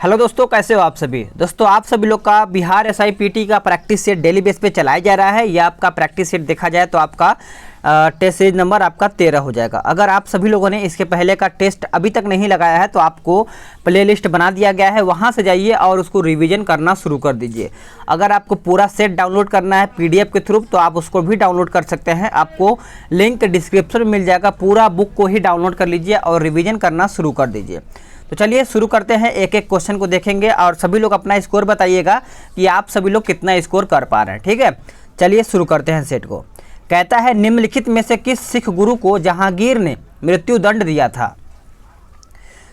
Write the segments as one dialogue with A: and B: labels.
A: Hello दोस्तों, कैसे हो आप सभी। दोस्तों आप सभी लोग का बिहार SIPT का प्रैक्टिस सेट डेली बेस पे चलाया जा रहा है। यह आपका प्रैक्टिस सेट देखा जाए तो आपका टेस्ट सीरीज नंबर आपका 13 हो जाएगा। अगर आप सभी लोगों ने इसके पहले का टेस्ट अभी तक नहीं लगाया है तो आपको प्लेलिस्ट बना दिया गया है, वहां से जाइए और उसको रिवीजन करना शुरू कर दीजिए। अगर आपको पूरा सेट डाउनलोड करना है PDF के थ्रू तो आप उसको भी डाउनलोड कर सकते हैं। आपको लिंक डिस्क्रिप्शन में मिल जाएगा। पूरा बुक को ही डाउनलोड कर लीजिए और रिविजन करना शुरू कर दीजिए। तो चलिए शुरू करते हैं, एक एक क्वेश्चन को देखेंगे और सभी लोग अपना स्कोर बताइएगा कि आप सभी लोग कितना स्कोर कर पा रहे हैं। ठीक है, चलिए शुरू करते हैं सेट को। कहता है निम्नलिखित में से किस सिख गुरु को जहांगीर ने मृत्यु दंड दिया था।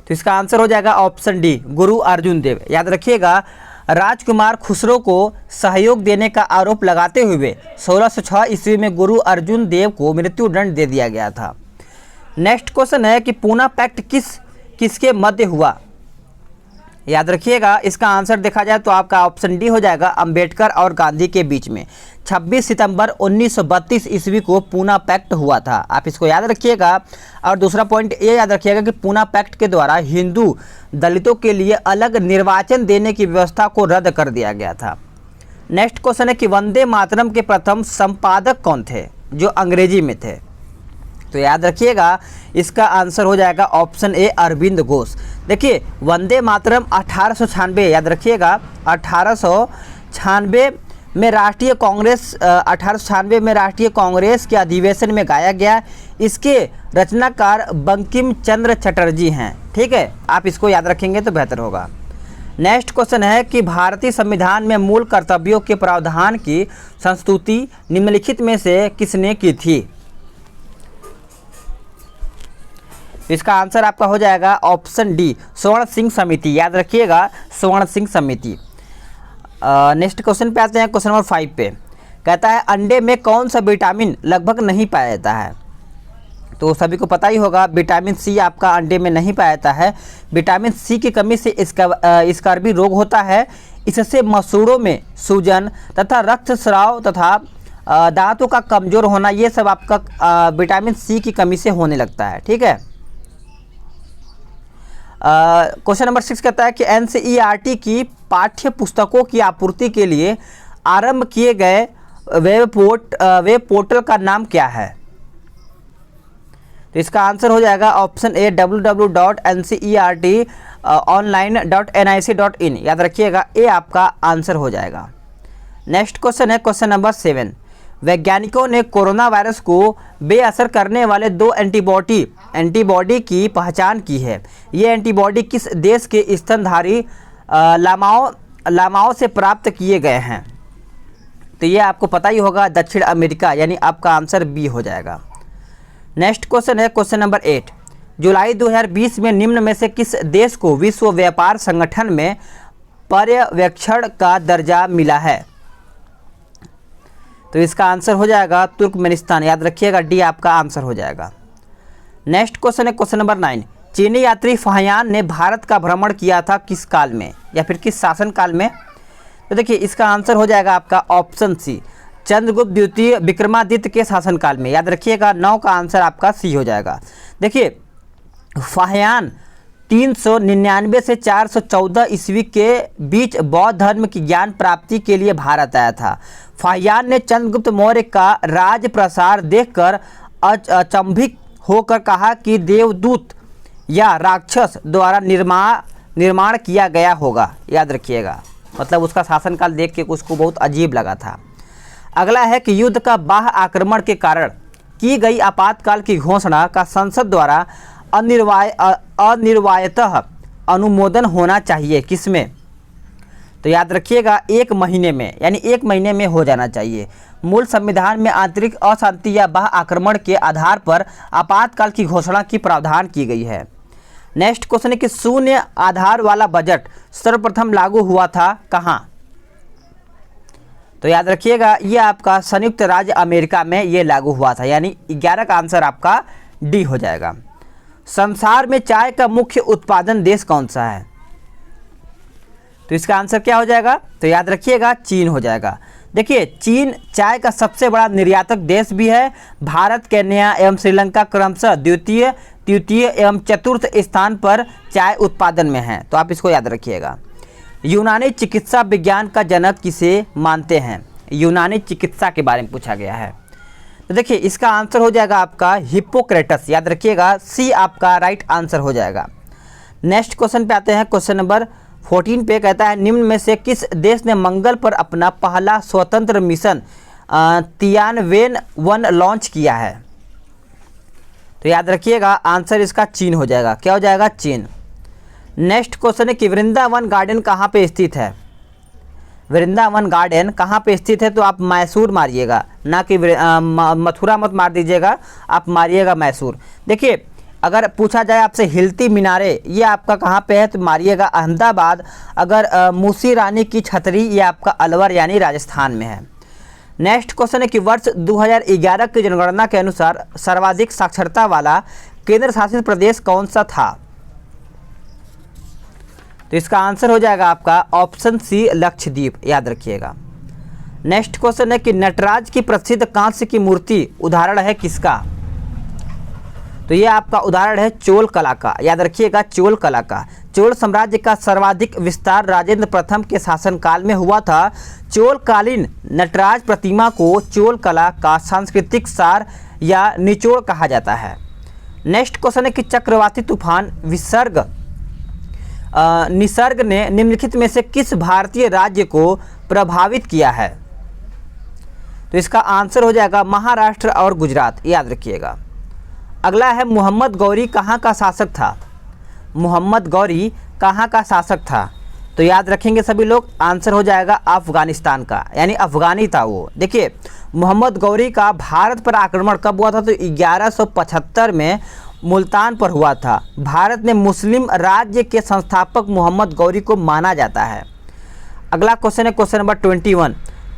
A: तो इसका आंसर हो जाएगा ऑप्शन डी, गुरु अर्जुन देव। याद रखिएगा, राजकुमार खुसरो को सहयोग देने का आरोप लगाते हुए 1606 ईस्वी में गुरु अर्जुन देव को मृत्यु दंड दे दिया गया था। नेक्स्ट क्वेश्चन है कि पूना पैक्ट किसके मध्य हुआ। याद रखिएगा, इसका आंसर देखा जाए तो आपका ऑप्शन डी हो जाएगा, अंबेडकर और गांधी के बीच में 26 सितंबर 1932 ईस्वी को पूना पैक्ट हुआ था। आप इसको याद रखिएगा। और दूसरा पॉइंट ये याद रखिएगा कि पूना पैक्ट के द्वारा हिंदू दलितों के लिए अलग निर्वाचन देने की व्यवस्था को रद्द कर दिया गया था। नेक्स्ट क्वेश्चन है कि वंदे मातरम के प्रथम संपादक कौन थे जो अंग्रेजी में थे। तो याद रखिएगा, इसका आंसर हो जाएगा ऑप्शन ए, अरविंद घोष। देखिए, वंदे मातरम 1896, याद रखिएगा 1896 में राष्ट्रीय कांग्रेस के अधिवेशन में गाया गया। इसके रचनाकार बंकिम चंद्र चटर्जी हैं। ठीक है, आप इसको याद रखेंगे तो बेहतर होगा। नेक्स्ट क्वेश्चन है कि भारतीय संविधान में मूल कर्तव्यों के प्रावधान की संस्तुति निम्नलिखित में से किसने की थी। इसका आंसर आपका हो जाएगा ऑप्शन डी, स्वर्ण सिंह समिति। याद रखिएगा, स्वर्ण सिंह समिति। नेक्स्ट क्वेश्चन पे आते हैं, क्वेश्चन नंबर 5 पे। कहता है अंडे में कौन सा विटामिन लगभग नहीं पाया जाता है। तो सभी को पता ही होगा, विटामिन सी आपका अंडे में नहीं पाया जाता है। विटामिन सी की कमी से स्कर्वी रोग होता है। इससे मसूड़ों में सूजन तथा रक्तस्राव तथा दांतों का कमजोर होना, ये सब आपका विटामिन सी की कमी से होने लगता है। ठीक है। क्वेश्चन नंबर 6 कहता है कि NCERT की पाठ्य पुस्तकों की आपूर्ति के लिए आरंभ किए गए वेब पोर्टल का नाम क्या है। तो इसका आंसर हो जाएगा ऑप्शन ए, www.ncertonline.nic.in। याद रखिएगा, ए आपका आंसर हो जाएगा। नेक्स्ट क्वेश्चन है क्वेश्चन नंबर 7। वैज्ञानिकों ने कोरोना वायरस को बेअसर करने वाले 2 एंटीबॉडी की पहचान की है। ये एंटीबॉडी किस देश के स्तनधारी लामाओं से प्राप्त किए गए हैं। तो ये आपको पता ही होगा, दक्षिण अमेरिका, यानी आपका आंसर बी हो जाएगा। नेक्स्ट क्वेश्चन है क्वेश्चन नंबर 8। जुलाई 2020 में निम्न में से किस देश को विश्व व्यापार संगठन में पर्यवेक्षण का दर्जा मिला है। तो इसका आंसर हो जाएगा तुर्कमेनिस्तान। याद रखिएगा, डी आपका आंसर हो जाएगा। नेक्स्ट क्वेश्चन है क्वेश्चन नंबर 9। चीनी यात्री फाहियान ने भारत का भ्रमण किया था किस काल में या फिर किस शासन काल में। तो देखिए, इसका आंसर हो जाएगा आपका ऑप्शन सी, चंद्रगुप्त द्वितीय विक्रमादित्य के शासनकाल में। याद रखिएगा, 9 का आंसर आपका सी हो जाएगा। देखिए, फाहियान 399 से 414 ईस्वी के बीच बौद्ध धर्म की ज्ञान प्राप्ति के लिए भारत आया था। फाहियान ने चंद्रगुप्त मौर्य का राज प्रसार देखकर अचंभित होकर कहा कि देवदूत या राक्षस द्वारा निर्माण किया गया होगा। याद रखिएगा, मतलब उसका शासनकाल देख के उसको बहुत अजीब लगा था। अगला है कि युद्ध का बाह्य आक्रमण के कारण की गई आपातकाल की घोषणा का संसद द्वारा अनिर्वायतः अनुमोदन होना चाहिए किसमें। तो याद रखिएगा, 1 महीने में, यानी 1 महीने में हो जाना चाहिए। मूल संविधान में आंतरिक अशांति या बाह्य आक्रमण के आधार पर आपातकाल की घोषणा की प्रावधान की गई है। नेक्स्ट क्वेश्चन है कि शून्य आधार वाला बजट सर्वप्रथम लागू हुआ था कहाँ। तो याद रखिएगा, ये आपका संयुक्त राज्य अमेरिका में ये लागू हुआ था, यानी 11 का आंसर आपका डी हो जाएगा। संसार में चाय का मुख्य उत्पादन देश कौन सा है। तो इसका आंसर क्या हो जाएगा। तो याद रखिएगा, चीन हो जाएगा। देखिए, चीन चाय का सबसे बड़ा निर्यातक देश भी है। भारत, केन्या एवं श्रीलंका क्रमशः द्वितीय, तृतीय एवं चतुर्थ स्थान पर चाय उत्पादन में है, तो आप इसको याद रखिएगा। यूनानी चिकित्सा विज्ञान का जनक किसे मानते हैं? यूनानी चिकित्सा के बारे में पूछा गया है। तो देखिए इसका आंसर हो जाएगा आपका हिप्पोक्रेटस, याद रखिएगा, सी आपका राइट आंसर हो जाएगा। नेक्स्ट क्वेश्चन पे आते हैं, क्वेश्चन नंबर 14 पे कहता है निम्न में से किस देश ने मंगल पर अपना पहला स्वतंत्र मिशन तियानवेन-1 लॉन्च किया है? तो याद रखिएगा आंसर इसका चीन हो जाएगा। क्या हो जाएगा? चीन। नेक्स्ट क्वेश्चन है कि वृंदावन गार्डन कहाँ पे स्थित है? वृंदावन गार्डन कहाँ पे स्थित है? तो आप मैसूर मारिएगा, ना कि मथुरा मत मार दीजिएगा, आप मारिएगा मैसूर। देखिए अगर पूछा जाए आपसे हिलती मीनारे ये आपका कहाँ पे है, तो मारिएगा अहमदाबाद। अगर मूसी रानी की छतरी ये आपका अलवर यानी राजस्थान में है। नेक्स्ट क्वेश्चन है कि वर्ष 2011 की जनगणना के अनुसार सर्वाधिक साक्षरता वाला केंद्र शासित प्रदेश कौन सा था? तो इसका आंसर हो जाएगा आपका ऑप्शन सी लक्षद्वीप, याद रखिएगा। नेक्स्ट क्वेश्चन है कि नटराज की प्रसिद्ध कांस्य की मूर्ति उदाहरण है किसका? तो ये आपका उदाहरण है चोल कला का, याद रखिएगा चोल कला का। चोल साम्राज्य का सर्वाधिक विस्तार राजेंद्र प्रथम के शासनकाल में हुआ था। चोलकालीन नटराज प्रतिमा को चोल कला का सांस्कृतिक सार या निचोड़ कहा जाता है। नेक्स्ट क्वेश्चन है कि चक्रवाती तूफान निसर्ग ने निम्नलिखित में से किस भारतीय राज्य को प्रभावित किया है? तो इसका आंसर हो जाएगा महाराष्ट्र और गुजरात, याद रखिएगा। अगला है मोहम्मद गौरी कहाँ का शासक था? मोहम्मद गौरी कहाँ का शासक था? तो याद रखेंगे सभी लोग, आंसर हो जाएगा अफगानिस्तान का, यानी अफगानी था वो। देखिए मोहम्मद गौरी का भारत पर आक्रमण कब हुआ था? तो 1175 में मुल्तान पर हुआ था। भारत में मुस्लिम राज्य के संस्थापक मोहम्मद गौरी को माना जाता है। अगला क्वेश्चन है क्वेश्चन नंबर 21,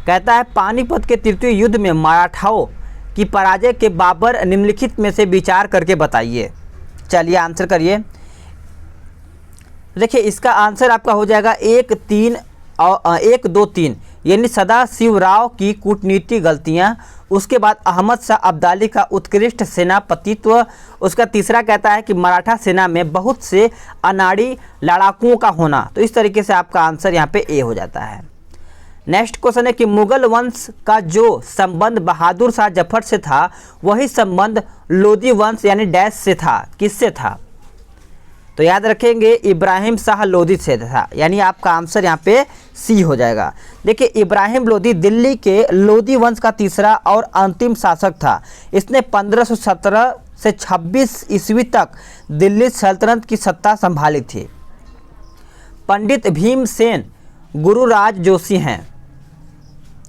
A: कहता है पानीपत के तृतीय युद्ध में मराठाओं की पराजय के बाबर निम्नलिखित में से विचार करके बताइए। चलिए आंसर करिए। देखिए इसका आंसर आपका हो जाएगा 1 2 3, यानी सदाशिवराव की कूटनीतिक गलतियां, उसके बाद अहमद शाह अब्दाली का उत्कृष्ट सेनापतित्व, उसका तीसरा कहता है कि मराठा सेना में बहुत से अनाड़ी लड़ाकुओं का होना। तो इस तरीके से आपका आंसर यहाँ पे ए हो जाता है। नेक्स्ट क्वेश्चन है कि मुगल वंश का जो संबंध बहादुर शाह जफर से था वही संबंध लोदी वंश यानी डैश से था, किससे था? तो याद रखेंगे इब्राहिम शाह लोदी से था, यानी आपका आंसर यहाँ पे सी हो जाएगा। देखिए इब्राहिम लोदी दिल्ली के लोदी वंश का तीसरा और अंतिम शासक था। इसने 1517 से 26 ईस्वी तक दिल्ली सल्तनत की सत्ता संभाली थी। पंडित भीमसेन गुरुराज जोशी हैं,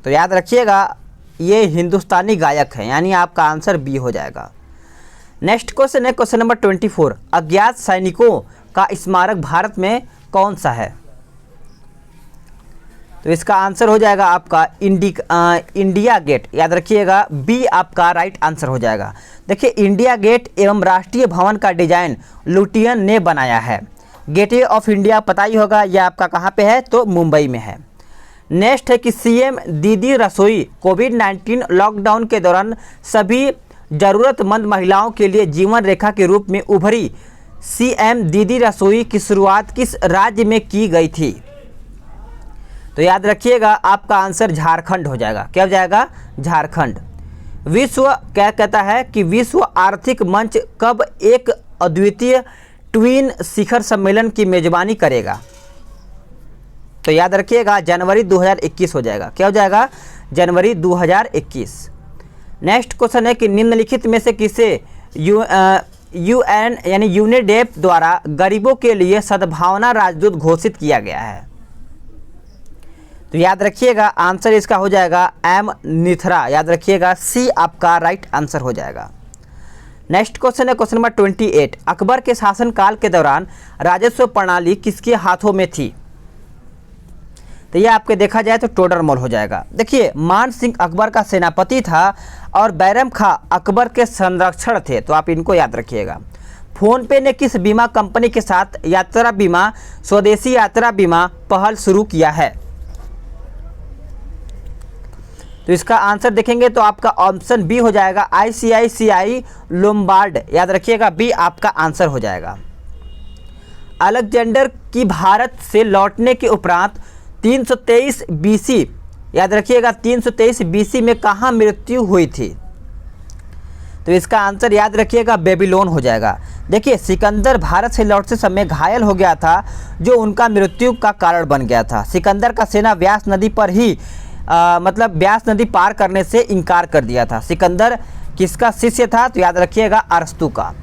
A: तो याद रखिएगा ये हिंदुस्तानी गायक हैं, यानी आपका आंसर बी हो जाएगा। नेक्स्ट क्वेश्चन है क्वेश्चन नंबर 24, अज्ञात सैनिकों का स्मारक भारत में कौन सा है? तो इसका आंसर हो जाएगा आपका इंडिया गेट, याद रखिएगा बी आपका राइट आंसर हो जाएगा। देखिए इंडिया गेट एवं राष्ट्रीय भवन का डिजाइन लुटियन ने बनाया है। गेटवे ऑफ इंडिया पता ही होगा, यह आपका कहाँ पे है? तो मुंबई में है। नेक्स्ट है कि सीएम दीदी रसोई कोविड-19 लॉकडाउन के दौरान सभी ज़रूरतमंद महिलाओं के लिए जीवन रेखा के रूप में उभरी। सीएम दीदी रसोई की शुरुआत किस राज्य में की गई थी? तो याद रखिएगा आपका आंसर झारखंड हो जाएगा। क्या हो जाएगा? झारखंड। विश्व क्या कहता है कि विश्व आर्थिक मंच कब एक अद्वितीय ट्विन शिखर सम्मेलन की मेजबानी करेगा? तो याद रखिएगा जनवरी 2021 हो जाएगा। क्या हो जाएगा? जनवरी 2021। नेक्स्ट क्वेश्चन है कि निम्नलिखित में से किसे यूएन यानी यूनिडेप द्वारा गरीबों के लिए सद्भावना राजदूत घोषित किया गया है? तो याद रखिएगा आंसर इसका हो जाएगा एम निथरा, याद रखिएगा सी आपका राइट आंसर हो जाएगा। नेक्स्ट क्वेश्चन है क्वेश्चन नंबर 28, अकबर के शासनकाल के दौरान राजस्व प्रणाली किसके हाथों में थी? तो ये आपके देखा जाए तो टोडरमल हो जाएगा। देखिए मान सिंह अकबर का सेनापति था और बैरम खां अकबर के संरक्षण थे, तो आप इनको याद रखिएगा। फोनपे ने किस बीमा कंपनी के साथ यात्रा बीमा स्वदेशी यात्रा बीमा पहल शुरू किया है? तो इसका आंसर देखेंगे तो आपका ऑप्शन बी हो जाएगा, ICICI लोम्बार्ड। याद रखिएगा, बी आपका आंसर हो जाएगा। अलेक्जेंडर की भारत से लौटने के उपरांत 323 BC, याद रखिएगा 323 BC में कहाँ मृत्यु हुई थी? तो इसका आंसर याद रखिएगा बेबीलोन हो जाएगा। देखिए, सिकंदर भारत से लौटते समय घायल हो गया था, जो उनका मृत्यु का कारण बन गया था। सिकंदर का सेना व्यास नदी पर ही मतलब व्यास नदी पार करने से इनकार कर दिया था। सिकंदर किसका शिष्य था? तो याद रखिएगा अरस्तु का।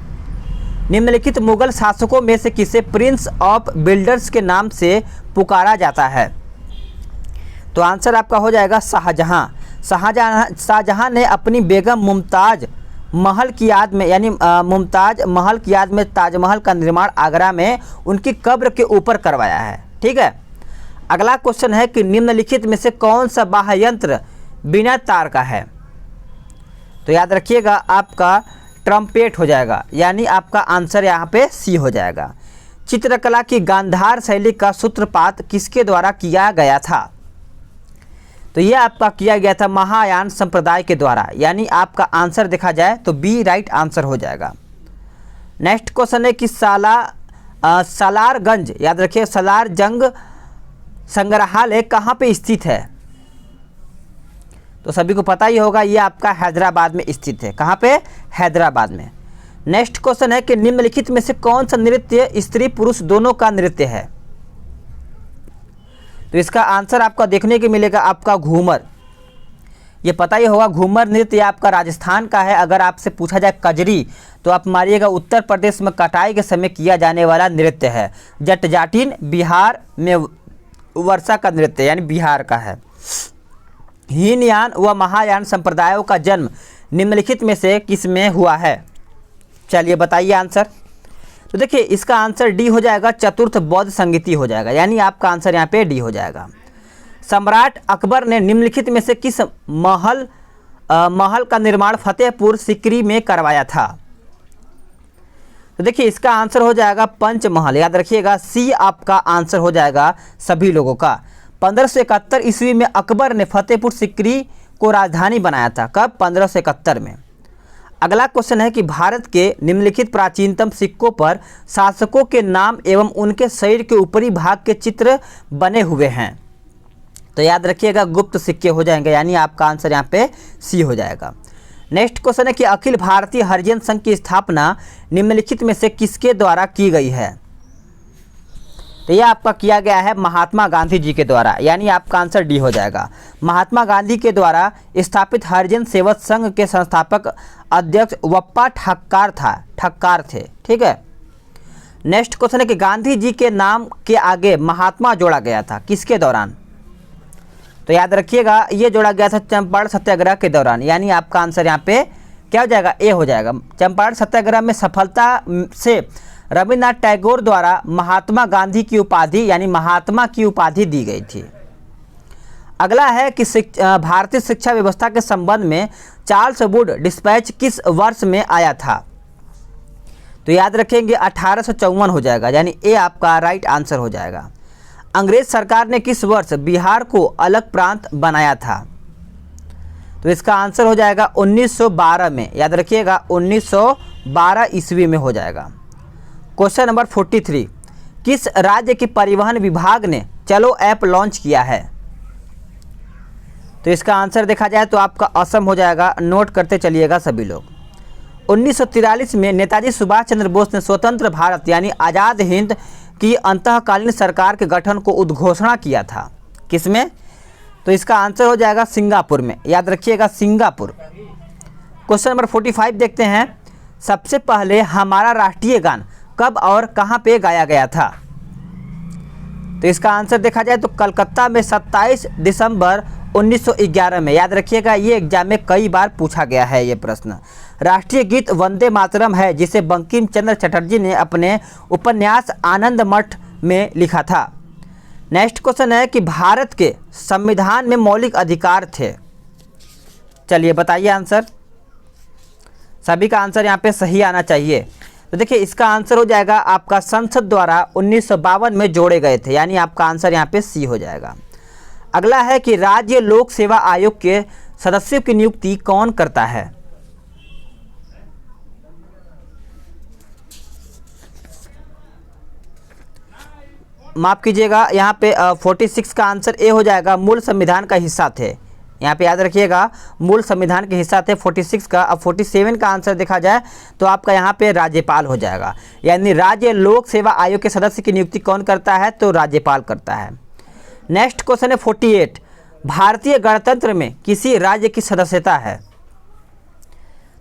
A: निम्नलिखित मुगल शासकों में से किसे प्रिंस ऑफ बिल्डर्स के नाम से पुकारा जाता है? तो आंसर आपका हो जाएगा शाहजहां। शाहजहां ने अपनी बेगम मुमताज़ महल की याद में, यानी मुमताज़ महल की याद में ताजमहल का निर्माण आगरा में उनकी कब्र के ऊपर करवाया है। ठीक है। अगला क्वेश्चन है कि निम्नलिखित में से कौन सा वाद्य यंत्र बिना तार का है? तो याद रखिएगा आपका ट्रम्पेट हो जाएगा, यानी आपका आंसर यहाँ पे सी हो जाएगा। चित्रकला की गांधार शैली का सूत्रपात किसके द्वारा किया गया था? तो यह आपका किया गया था महायान संप्रदाय के द्वारा, यानी आपका आंसर देखा जाए तो बी राइट आंसर हो जाएगा। नेक्स्ट क्वेश्चन है कि सालारगंज, याद रखिए सालार जंग संग्रहालय कहाँ पे स्थित है? तो सभी को पता ही होगा, ये आपका हैदराबाद में स्थित है। कहाँ पे? हैदराबाद में। नेक्स्ट क्वेश्चन है कि निम्नलिखित में से कौन सा नृत्य स्त्री पुरुष दोनों का नृत्य है? तो इसका आंसर आपका देखने को मिलेगा आपका घूमर। ये पता ही होगा, घूमर नृत्य आपका राजस्थान का है। अगर आपसे पूछा जाए कजरी, तो आप मारिएगा उत्तर प्रदेश में कटाई के समय किया जाने वाला नृत्य है। जटजाटिन बिहार में वर्षा का नृत्य, यानी बिहार का है। हीनयान व महायान संप्रदायों का जन्म निम्नलिखित में से किस में हुआ है? चलिए बताइए आंसर। तो देखिए, इसका आंसर डी हो जाएगा, चतुर्थ बौद्ध संगीति हो जाएगा, यानी आपका आंसर यहाँ पे डी हो जाएगा। सम्राट अकबर ने निम्नलिखित में से किस महल का निर्माण फतेहपुर सिकरी में करवाया था? तो देखिए, इसका आंसर हो जाएगा पंचमहल। याद रखिएगा, सी आपका आंसर हो जाएगा सभी लोगों का। 1571 ईस्वी में अकबर ने फतेहपुर सिकरी को राजधानी बनाया था। कब? 1571 में। अगला क्वेश्चन है कि भारत के निम्नलिखित प्राचीनतम सिक्कों पर शासकों के नाम एवं उनके शरीर के ऊपरी भाग के चित्र बने हुए हैं। तो याद रखिएगा गुप्त सिक्के हो जाएंगे, यानी आपका आंसर यहाँ पे सी हो जाएगा। नेक्स्ट क्वेश्चन है कि अखिल भारतीय हरिजन संघ की स्थापना निम्नलिखित में से किसके द्वारा की गई है? तो यह आपका किया गया है महात्मा गांधी जी के द्वारा, यानी आपका आंसर डी हो जाएगा। महात्मा गांधी के द्वारा स्थापित हरिजन सेवक संघ के संस्थापक अध्यक्ष वप्पा ठक्कार थे। ठीक है। नेक्स्ट क्वेश्चन है कि गांधी जी के नाम के आगे महात्मा जोड़ा गया था, किसके दौरान? तो याद रखिएगा, ये जोड़ा गया था चंपारण सत्याग्रह के दौरान, यानी आपका आंसर यहाँ पे क्या हो जाएगा? ए हो जाएगा। चंपारण सत्याग्रह में सफलता से रविन्द्रनाथ टैगोर द्वारा महात्मा गांधी की उपाधि, यानी महात्मा की उपाधि दी गई थी। अगला है कि भारतीय शिक्षा व्यवस्था के संबंध में चार्ल्स वुड डिस्पैच किस वर्ष में आया था? तो याद रखेंगे 1854 हो जाएगा, यानी ए आपका राइट आंसर हो जाएगा। अंग्रेज सरकार ने किस वर्ष बिहार को अलग प्रांत बनाया था? तो इसका आंसर हो जाएगा 1912 में। याद रखिएगा 1912 ईस्वी में हो जाएगा। क्वेश्चन नंबर 43, किस राज्य के परिवहन विभाग ने चलो ऐप लॉन्च किया है? तो इसका आंसर देखा जाए तो आपका असम हो जाएगा। नोट करते चलिएगा सभी लोग। 1943 में नेताजी सुभाष चंद्र बोस ने स्वतंत्र भारत यानी आज़ाद हिंद की अंतःकालीन सरकार के गठन को उद्घोषणा किया था। किसमें? तो इसका आंसर हो जाएगा सिंगापुर में। याद रखिएगा सिंगापुर। क्वेश्चन नंबर 45 देखते हैं। सबसे पहले हमारा राष्ट्रीय गान कब और कहां पे गाया गया था? तो इसका आंसर देखा जाए तो कलकत्ता में 27 दिसंबर 1911 में। याद रखिएगा ये एग्जाम में कई बार पूछा गया है ये प्रश्न। राष्ट्रीय गीत वंदे मातरम है जिसे बंकिम चंद्र चटर्जी ने अपने उपन्यास आनंद मठ में लिखा था। नेक्स्ट क्वेश्चन है कि भारत के संविधान में मौलिक अधिकार थे। चलिए बताइए आंसर। सभी का आंसर यहाँ पे सही आना चाहिए। तो देखिए इसका आंसर हो जाएगा आपका संसद द्वारा 1952 में जोड़े गए थे, यानी आपका आंसर यहाँ पे सी हो जाएगा। अगला है कि राज्य लोक सेवा आयोग के सदस्यों की नियुक्ति कौन करता है? माफ कीजिएगा, यहाँ पे 46 का आंसर ए हो जाएगा, मूल संविधान का हिस्सा थे। यहाँ पे याद रखिएगा, मूल संविधान के हिस्सा थे 46 का। अब 47 का आंसर देखा जाए तो आपका यहाँ पे राज्यपाल हो जाएगा, यानी राज्य लोक सेवा आयोग के सदस्य की नियुक्ति कौन करता है? तो राज्यपाल करता है। नेक्स्ट क्वेश्चन है 48, भारतीय गणतंत्र में किसी राज्य की सदस्यता है?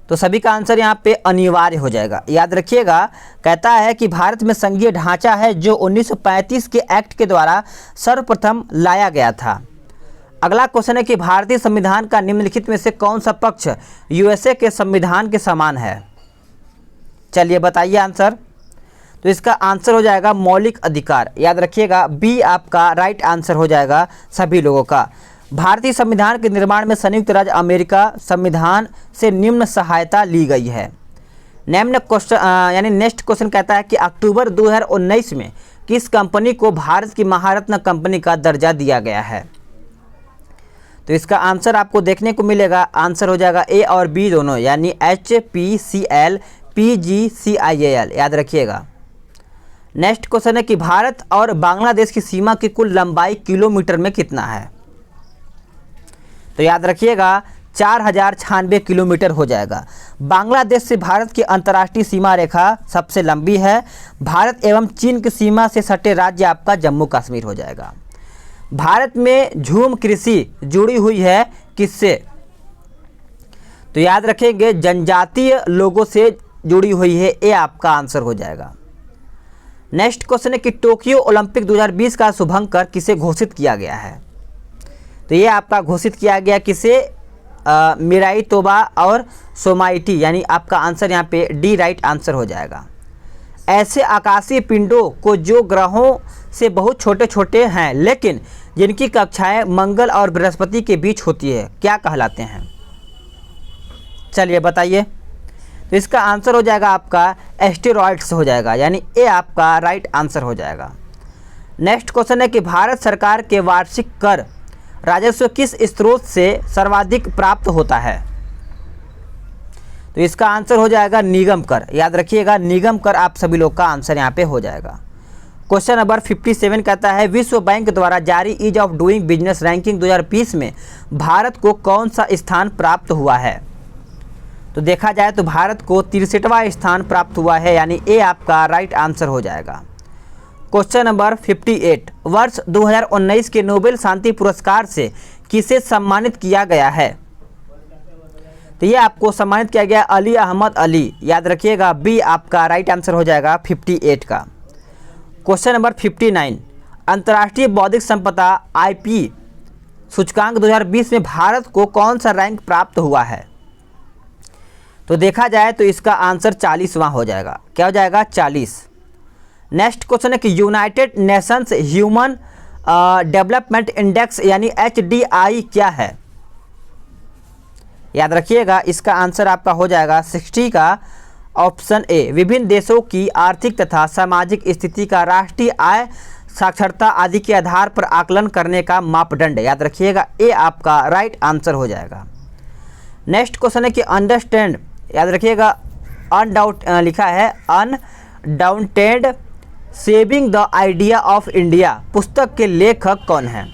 A: तो सभी का आंसर यहाँ पे अनिवार्य हो जाएगा। याद रखिएगा, कहता है कि भारत में संघीय ढांचा है जो 1935 के एक्ट के द्वारा सर्वप्रथम लाया गया था। अगला क्वेश्चन है कि भारतीय संविधान का निम्नलिखित में से कौन सा पक्ष यूएसए के संविधान के समान है? चलिए बताइए आंसर। तो इसका आंसर हो जाएगा मौलिक अधिकार। याद रखिएगा, बी आपका राइट आंसर हो जाएगा सभी लोगों का। भारतीय संविधान के निर्माण में संयुक्त राज्य अमेरिका संविधान से निम्न सहायता ली गई है। निम्न क्वेश्चन यानी नेक्स्ट क्वेश्चन कहता है कि अक्टूबर 2019 में किस कंपनी को भारत की महारत्न कंपनी का दर्जा दिया गया है? तो इसका आंसर आपको देखने को मिलेगा, आंसर हो जाएगा ए और बी दोनों, यानी HPCL PGCIAL। याद रखिएगा। नेक्स्ट क्वेश्चन है कि भारत और बांग्लादेश की सीमा की कुल लंबाई किलोमीटर में कितना है? तो याद रखिएगा 4096 किलोमीटर हो जाएगा। बांग्लादेश से भारत की अंतर्राष्ट्रीय सीमा रेखा सबसे लंबी है। भारत एवं चीन की सीमा से सटे राज्य आपका जम्मू कश्मीर हो जाएगा। भारत में झूम कृषि जुड़ी हुई है किससे? तो याद रखेंगे जनजातीय लोगों से जुड़ी हुई है, ये आपका आंसर हो जाएगा। नेक्स्ट क्वेश्चन है कि टोक्यो ओलंपिक 2020 का शुभंकर किसे घोषित किया गया है? तो ये आपका घोषित किया गया किसे? मिराई तोबा और सोमाइटी, यानी आपका आंसर यहाँ पे डी राइट आंसर हो जाएगा। ऐसे आकाशीय पिंडों को जो ग्रहों से बहुत छोटे छोटे हैं लेकिन जिनकी कक्षाएं मंगल और बृहस्पति के बीच होती है, क्या कहलाते हैं? चलिए बताइए। तो इसका आंसर हो जाएगा आपका एस्टेरॉइड्स हो जाएगा, यानी ए आपका राइट आंसर हो जाएगा। नेक्स्ट क्वेश्चन है कि भारत सरकार के वार्षिक कर राजस्व किस स्रोत से सर्वाधिक प्राप्त होता है? तो इसका आंसर हो जाएगा निगम कर। याद रखिएगा, निगम कर आप सभी लोग का आंसर यहाँ पे हो जाएगा। क्वेश्चन नंबर 57 कहता है विश्व बैंक द्वारा जारी ease of doing business ranking 2020 में भारत को कौन सा स्थान प्राप्त हुआ है? तो देखा जाए तो भारत को 63वां स्थान प्राप्त हुआ है, यानी ए आपका राइट आंसर हो जाएगा। क्वेश्चन नंबर 58, वर्ष 2019 के नोबेल शांति पुरस्कार से किसे सम्मानित किया गया है? तो ये आपको सम्मानित किया गया अली अहमद अली। याद रखिएगा, बी आपका राइट आंसर हो जाएगा 58 का। क्वेश्चन नंबर 59, अंतर्राष्ट्रीय बौद्धिक संपदा IP सूचकांक 2020 में भारत को कौन सा रैंक प्राप्त हुआ है? तो देखा जाए तो इसका आंसर 40वां हो जाएगा। क्या हो जाएगा? 40। नेक्स्ट क्वेश्चन है कि United Nations human development index यानी HDI क्या है? याद रखिएगा, इसका आंसर आपका हो जाएगा 60 का ऑप्शन ए। विभिन्न देशों की आर्थिक तथा सामाजिक स्थिति का राष्ट्रीय आय, साक्षरता आदि के आधार पर आकलन करने का मापदंड। याद रखिएगा, ए आपका राइट आंसर हो जाएगा। नेक्स्ट क्वेश्चन है कि अंडरस्टैंड, याद रखिएगा अनडाउट लिखा है undoubted saving the idea of India पुस्तक के लेखक कौन हैं?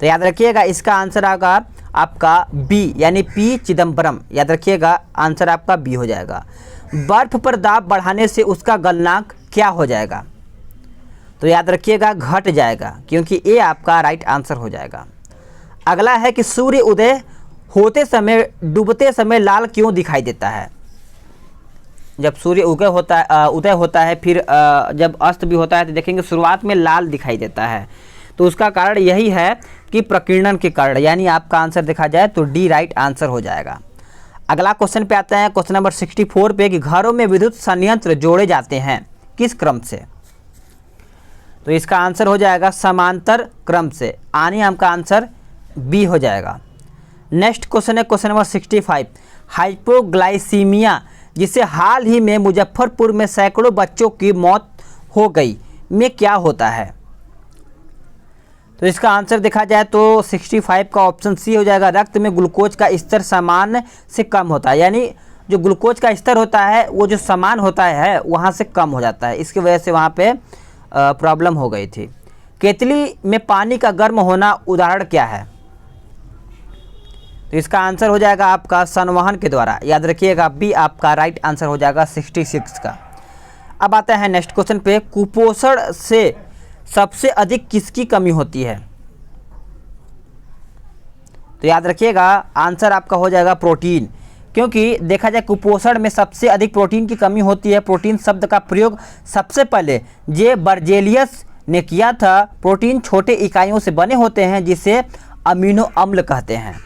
A: तो याद रखिएगा, इसका आंसर आएगा आपका बी, यानी पी चिदम्बरम। याद रखिएगा, आंसर आपका बी हो जाएगा। बर्फ पर दाब बढ़ाने से उसका गलनांक क्या हो जाएगा? तो याद रखिएगा घट जाएगा, क्योंकि ये आपका राइट आंसर हो जाएगा। अगला है कि सूर्य उदय होते समय डूबते समय लाल क्यों दिखाई देता है? जब सूर्य उदय होता है फिर जब अस्त भी होता है तो देखेंगे शुरुआत में लाल दिखाई देता है। तो उसका कारण यही है कि प्रकीर्णन के कारण, यानी आपका आंसर देखा जाए तो डी राइट आंसर हो जाएगा। अगला क्वेश्चन पे आते हैं, क्वेश्चन नंबर 64 पे कि घरों में विद्युत संयंत्र जोड़े जाते हैं किस क्रम से? तो इसका आंसर हो जाएगा समांतर क्रम से, यानी आपका आंसर बी हो जाएगा। नेक्स्ट क्वेश्चन है क्वेश्चन नंबर 65, हाइपोग्लाइसीमिया जिसे हाल ही में मुजफ्फरपुर में सैकड़ों बच्चों की मौत हो गई में क्या होता है? तो इसका आंसर देखा जाए तो 65 का ऑप्शन सी हो जाएगा। रक्त में ग्लूकोज का स्तर सामान्य से कम होता है, यानी जो ग्लूकोज का स्तर होता है वो जो समान होता है वहाँ से कम हो जाता है, इसकी वजह से वहाँ पे प्रॉब्लम हो गई थी। केतली में पानी का गर्म होना उदाहरण क्या है? तो इसका आंसर हो जाएगा आपका संवहन के द्वारा। याद रखिएगा बी आपका राइट आंसर हो जाएगा 66 का। अब आता है नेक्स्ट क्वेश्चन पे, कुपोषण से सबसे अधिक किसकी कमी होती है? तो याद रखिएगा आंसर आपका हो जाएगा प्रोटीन, क्योंकि देखा जाए कुपोषण में सबसे अधिक प्रोटीन की कमी होती है। प्रोटीन शब्द का प्रयोग सबसे पहले जे बर्जेलियस ने किया था। प्रोटीन छोटे इकाइयों से बने होते हैं जिसे अमीनो अम्ल कहते हैं।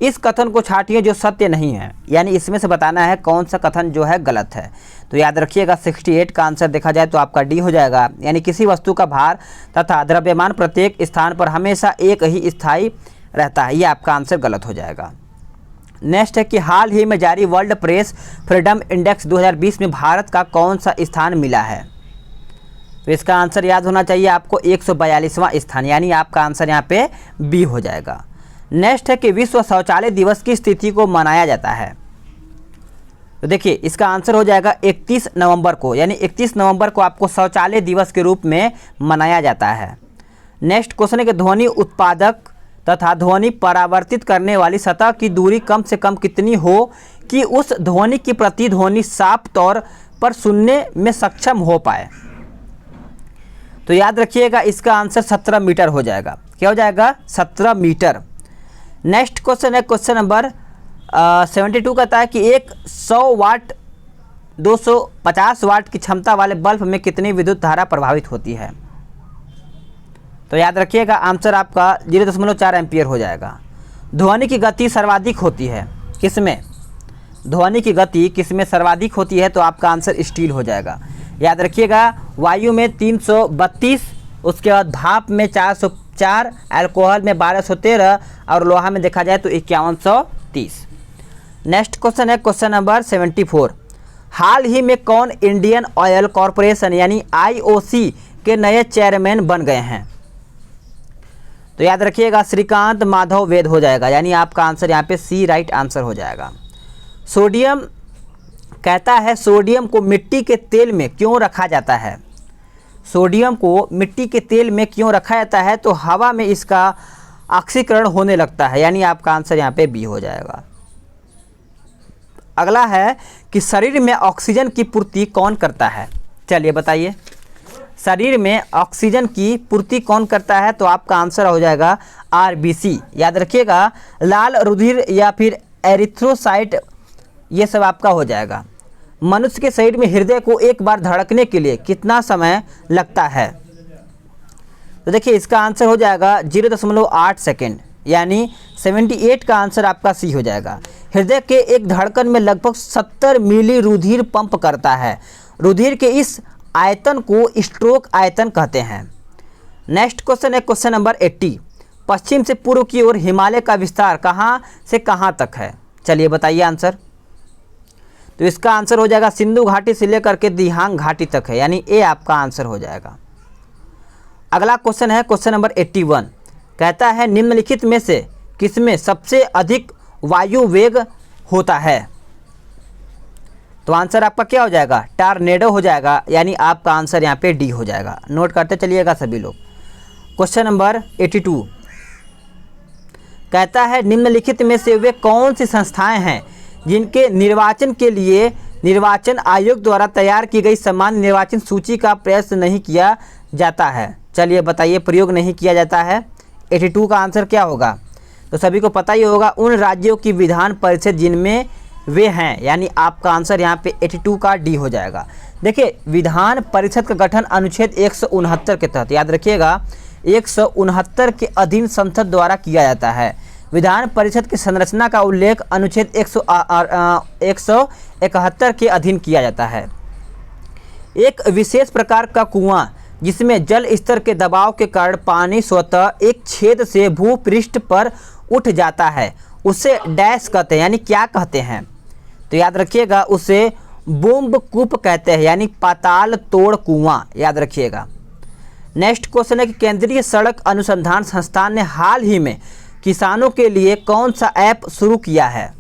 A: इस कथन को छांटिए जो सत्य नहीं है, यानी इसमें से बताना है कौन सा कथन जो है गलत है। तो याद रखिएगा 68 का आंसर देखा जाए तो आपका डी हो जाएगा, यानी किसी वस्तु का भार तथा द्रव्यमान प्रत्येक स्थान पर हमेशा एक ही स्थायी रहता है, ये आपका आंसर गलत हो जाएगा। नेक्स्ट है कि हाल ही में जारी वर्ल्ड प्रेस फ्रीडम इंडेक्स 2020 में भारत का कौन सा स्थान मिला है? तो इसका आंसर याद होना चाहिए आपको 142वां स्थान, यानी आपका आंसर यहाँ पे बी हो जाएगा। नेक्स्ट है कि विश्व शौचालय दिवस की तिथि को मनाया जाता है? तो देखिए इसका आंसर हो जाएगा 31 नवंबर को, यानी 31 नवंबर को आपको शौचालय दिवस के रूप में मनाया जाता है। नेक्स्ट क्वेश्चन है कि ध्वनि उत्पादक तथा ध्वनि परावर्तित करने वाली सतह की दूरी कम से कम कितनी हो कि उस ध्वनि की प्रतिध्वनि साफ तौर पर सुनने में सक्षम हो पाए? तो याद रखिएगा इसका आंसर 17 मीटर हो जाएगा। क्या हो जाएगा? 17 मीटर। नेक्स्ट क्वेश्चन है क्वेश्चन नंबर 72 कहता है कि एक 100 वाट 250 वाट की क्षमता वाले बल्ब में कितनी विद्युत धारा प्रभावित होती है? तो याद रखिएगा आंसर आपका 0.4 एम्पियर हो जाएगा। ध्वनि की गति सर्वाधिक होती है किसमें? ध्वनि की गति किसमें सर्वाधिक होती है? तो आपका आंसर स्टील हो जाएगा। याद रखिएगा वायु में 332, उसके बाद भाप में 404, अल्कोहल में 1213 और लोहा में देखा जाए तो 5130। नेक्स्ट क्वेश्चन है क्वेश्चन नंबर 74। हाल ही में कौन इंडियन ऑयल कॉरपोरेशन यानी IOC के नए चेयरमैन बन गए हैं? तो याद रखिएगा श्रीकांत माधव वेद हो जाएगा, यानी आपका आंसर यहाँ पे सी राइट आंसर हो जाएगा। सोडियम कहता है सोडियम को मिट्टी के तेल में क्यों रखा जाता है? सोडियम को मिट्टी के तेल में क्यों रखा जाता है? तो हवा में इसका ऑक्सीकरण होने लगता है, यानी आपका आंसर यहाँ पे बी हो जाएगा। अगला है कि शरीर में ऑक्सीजन की पूर्ति कौन करता है? चलिए बताइए, शरीर में ऑक्सीजन की पूर्ति कौन करता है? तो आपका आंसर हो जाएगा RBC। याद रखिएगा लाल रुधिर या फिर एरिथ्रोसाइट, ये सब आपका हो जाएगा। मनुष्य के शरीर में हृदय को एक बार धड़कने के लिए कितना समय लगता है? तो देखिए इसका आंसर हो जाएगा 0.8 सेकेंड, यानी 78 का आंसर आपका सी हो जाएगा। हृदय के एक धड़कन में लगभग 70 मिली रुधिर पंप करता है। रुधिर के इस आयतन को स्ट्रोक आयतन कहते हैं। नेक्स्ट क्वेश्चन है क्वेश्चन नंबर 80। पश्चिम से पूर्व की ओर हिमालय का विस्तार कहाँ से कहाँ तक है? चलिए बताइए आंसर। तो इसका आंसर हो जाएगा सिंधु घाटी से लेकर के दिहांग घाटी तक है, यानी ए आपका आंसर हो जाएगा। अगला क्वेश्चन है क्वेश्चन नंबर 81। कहता है निम्नलिखित में से किसमें सबसे अधिक वायु वेग होता है? तो आंसर आपका क्या हो जाएगा? टॉर्नेडो हो जाएगा, यानी आपका आंसर यहाँ पे डी हो जाएगा। नोट करते चलिएगा सभी लोग। क्वेश्चन नंबर 82 कहता है निम्नलिखित में से वे कौन सी संस्थाएं हैं जिनके निर्वाचन के लिए निर्वाचन आयोग द्वारा तैयार की गई सामान्य निर्वाचन सूची का प्रयास नहीं किया जाता है? चलिए बताइए, प्रयोग नहीं किया जाता है। 82 का आंसर क्या होगा? तो सभी को पता ही होगा, उन राज्यों की विधान परिषद जिनमें वे हैं, यानी आपका आंसर यहाँ पे 82 का डी हो जाएगा। देखिए विधान परिषद का गठन अनुच्छेद 169 के तहत, याद रखिएगा 169 के अधीन संसद द्वारा किया जाता है। विधान परिषद की संरचना का उल्लेख अनुच्छेद 171 के अधीन किया जाता है। एक विशेष प्रकार का कुआं जिसमें जल स्तर के दबाव के कारण पानी स्वतः एक छेद से भूपृष्ठ पर उठ जाता है, उसे डैश कहते हैं, यानी क्या कहते हैं? तो याद रखिएगा उसे बूंब कूप कहते हैं, यानी पाताल तोड़ कुआं। याद रखिएगा। नेक्स्ट क्वेश्चन है कि केंद्रीय सड़क अनुसंधान संस्थान ने हाल ही में किसानों के लिए कौन सा ऐप शुरू किया है?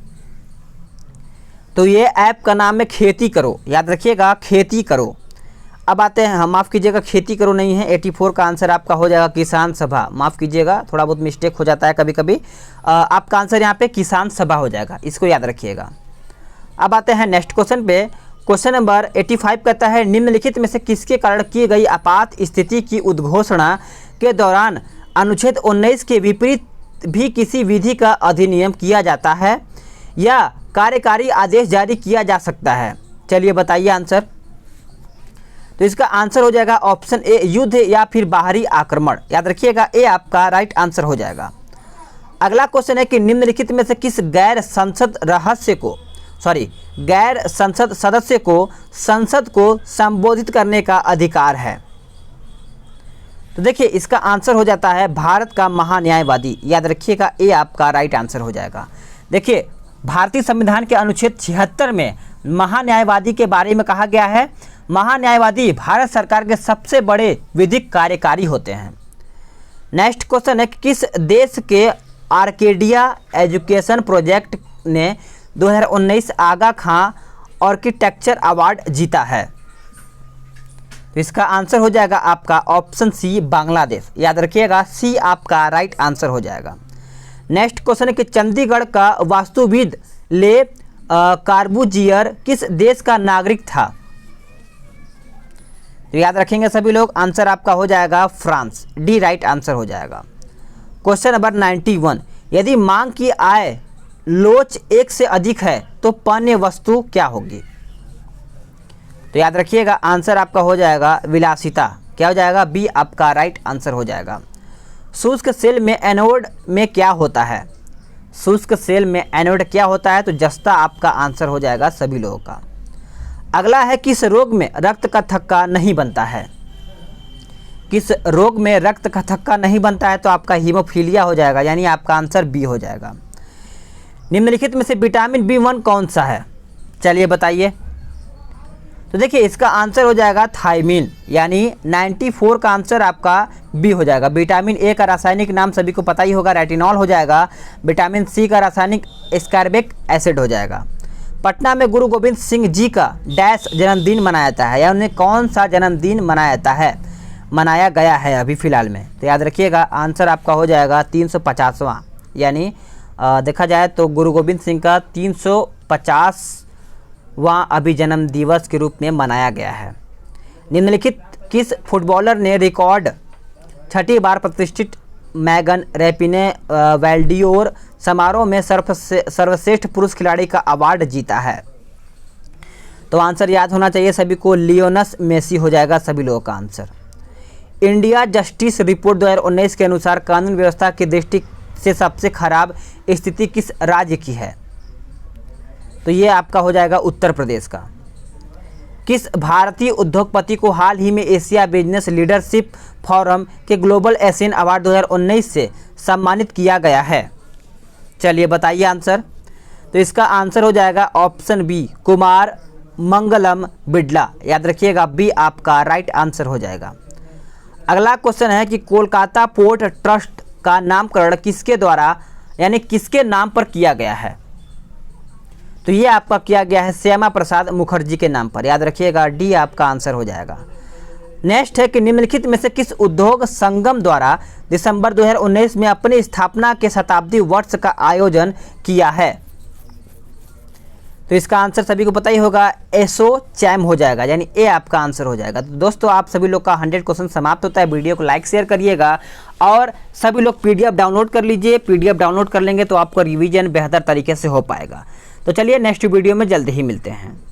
A: तो ये ऐप का नाम है खेती करो, याद रखिएगा खेती करो। अब आते हैं, हम माफ़ कीजिएगा खेती करो नहीं है, 84 का आंसर आपका हो जाएगा किसान सभा। माफ़ कीजिएगा, थोड़ा बहुत मिस्टेक हो जाता है कभी कभी। आपका आंसर यहाँ पे किसान सभा हो जाएगा, इसको याद रखिएगा। अब आते हैं नेक्स्ट क्वेश्चन पे। क्वेश्चन नंबर 85 कहता है निम्नलिखित में से किसके कारण की गई आपात स्थिति की उद्घोषणा के दौरान अनुच्छेद 19 के विपरीत भी किसी विधि का अधिनियम किया जाता है या कार्यकारी आदेश जारी किया जा सकता है? चलिए बताइए आंसर। तो इसका आंसर हो जाएगा ऑप्शन ए, युद्ध या फिर बाहरी आक्रमण। याद रखिएगा, ए आपका राइट आंसर हो जाएगा। अगला क्वेश्चन है कि निम्नलिखित में से किस गैर संसद सदस्य को संसद को संबोधित करने का अधिकार है? तो देखिए इसका आंसर हो जाता है भारत का महान्यायवादी। याद रखिएगा, ए आपका राइट आंसर हो जाएगा। देखिए भारतीय संविधान के अनुच्छेद 76 में महान्यायवादी के बारे में कहा गया है, महान्यायवादी भारत सरकार के सबसे बड़े विधिक कार्यकारी होते हैं। नेक्स्ट क्वेश्चन है कि किस देश के आर्केडिया एजुकेशन प्रोजेक्ट ने 2019 आगा खां आर्किटेक्चर अवार्ड जीता है? तो इसका आंसर हो जाएगा आपका ऑप्शन सी, बांग्लादेश। याद रखिएगा, सी आपका राइट आंसर हो जाएगा। नेक्स्ट क्वेश्चन है कि चंडीगढ़ का वास्तुविद ले कार्बूजियर किस देश का नागरिक था? तो याद रखेंगे सभी लोग, आंसर आपका हो जाएगा फ्रांस, डी राइट आंसर हो जाएगा। क्वेश्चन नंबर 91, यदि मांग की आय लोच 1 से अधिक है तो पान्य वस्तु क्या होगी? तो याद रखिएगा, आंसर आपका हो जाएगा विलासिता। क्या हो जाएगा? बी आपका राइट आंसर हो जाएगा। शुष्क सेल में एनोड में क्या होता है? शुष्क सेल में एनोड क्या होता है? तो जस्ता आपका आंसर हो जाएगा सभी लोगों का। अगला है किस रोग में रक्त का थक्का नहीं बनता है? किस रोग में रक्त का थक्का नहीं बनता है? तो आपका हीमोफीलिया हो जाएगा, यानी आपका आंसर बी हो जाएगा। निम्नलिखित में से विटामिन B1 कौन सा है? चलिए बताइए। तो देखिए इसका आंसर हो जाएगा थायमीन, यानी 94 का आंसर आपका बी हो जाएगा। विटामिन ए का रासायनिक नाम सभी को पता ही होगा, रेटिनॉल हो जाएगा। विटामिन सी का रासायनिक एस्कॉर्बिक एसिड हो जाएगा। पटना में गुरु गोविंद सिंह जी का डैश जन्मदिन मनाया जाता है, या उन्हें कौन सा जन्मदिन मनाया गया है अभी फ़िलहाल में? तो याद रखिएगा, आंसर आपका हो जाएगा 350वां, यानी देखा जाए तो गुरु गोविंद सिंह का 350वां अभी जन्म दिवस के रूप में मनाया गया है। निम्नलिखित किस फुटबॉलर ने रिकॉर्ड 6ठी बार प्रतिष्ठित मैगन रैपिने वेल्डियोर समारोह में सर्वश्रेष्ठ पुरुष खिलाड़ी का अवार्ड जीता है? तो आंसर याद होना चाहिए सभी को, लियोनस मेसी हो जाएगा सभी लोगों का आंसर। इंडिया जस्टिस रिपोर्ट 2019 के अनुसार कानून व्यवस्था की दृष्टि से सबसे खराब स्थिति किस राज्य की है? तो ये आपका हो जाएगा उत्तर प्रदेश का। किस भारतीय उद्योगपति को हाल ही में एशिया बिजनेस लीडरशिप फोरम के ग्लोबल एशियन अवार्ड 2019 से सम्मानित किया गया है? चलिए बताइए आंसर। तो इसका आंसर हो जाएगा ऑप्शन बी, कुमार मंगलम बिड़ला। याद रखिएगा, बी आपका राइट आंसर हो जाएगा। अगला क्वेश्चन है कि कोलकाता पोर्ट ट्रस्ट का नामकरण किसके द्वारा, यानी किसके नाम पर किया गया है? तो ये आपका किया गया है श्यामा प्रसाद मुखर्जी के नाम पर। याद रखिएगा, डी आपका आंसर हो जाएगा। नेक्स्ट है कि निम्नलिखित में से किस उद्योग संगम द्वारा दिसंबर 2019 में अपनी स्थापना के शताब्दी वर्ष का आयोजन किया है? तो इसका आंसर सभी को पता ही होगा, एसोचैम हो जाएगा, यानी ए आपका आंसर हो जाएगा। तो दोस्तों आप सभी लोग का 100 क्वेश्चन समाप्त होता है। वीडियो को लाइक शेयर करिएगा और सभी लोग PDF डाउनलोड कर लीजिए। PDF डाउनलोड कर लेंगे तो आपका रिवीजन बेहतर तरीके से हो पाएगा। तो चलिए नेक्स्ट वीडियो में जल्दी ही मिलते हैं।